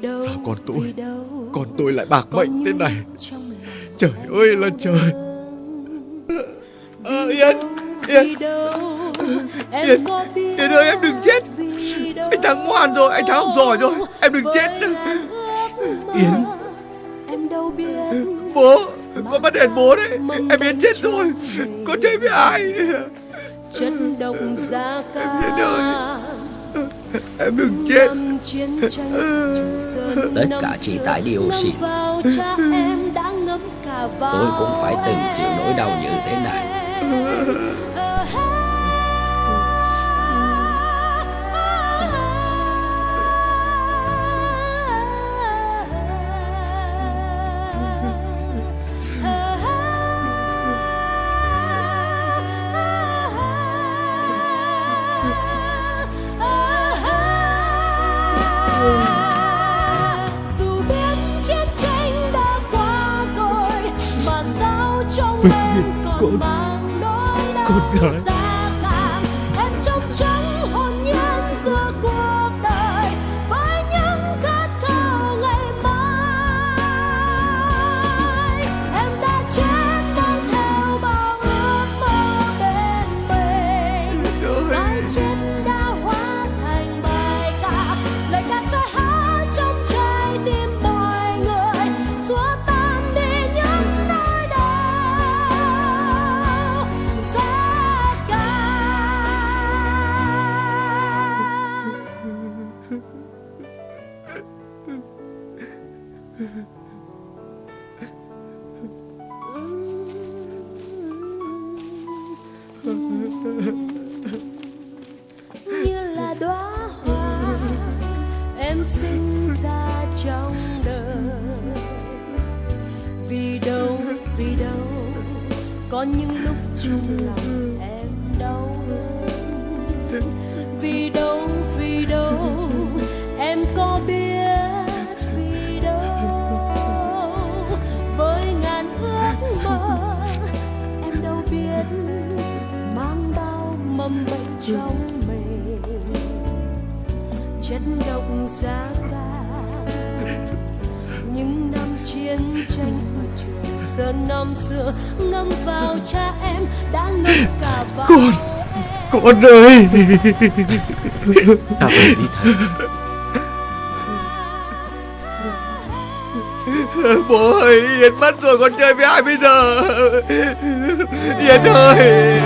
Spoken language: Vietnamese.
Sao con tôi lại bạc mệnh thế này? Trời ơi là trời. Yên, Yên, Yên, Yên ơi, em đừng chết. Anh Thắng ngoan rồi, anh Thắng học giỏi rồi, em đừng chết nữa. Yên, bố, con bắt đèn bố đấy. Em Yên chết rồi. Con chơi với ai? Chất độc da cam. Yên ơi, em đừng chết. Tất cả chỉ tại dioxin. Tôi cũng phải từng chịu nỗi đau như thế này. Dù biết chiến tranh đã qua rồi mà sao trong em còn mang nỗi đau giá càng. Em trong trắng hồn nhiên giữa cuộc đời với những khát khao ngày mai. Em đã chết đang theo bao ước mơ bên mình. Cái chết đã hóa thành bài ca, lời ca sẽ hát trong trái tim mọi người, xua tan đi những nỗi đau giá như là đóa hoa em sinh ra trong đời. Vì đâu có những lúc chung lòng em đau đớn. Vì đâu em có biết vì đâu với ngàn ước mơ em đâu biết mang bao mầm bệnh trong mình. Chất độc da cam những năm chiến tranh ở trường sơn năm xưa ngâm vào cha em đã ngâm cả vào Con ơi. Ta về đi thật. Bố ơi, Yên mất rồi, con chơi với ai bây giờ? Yên ơi.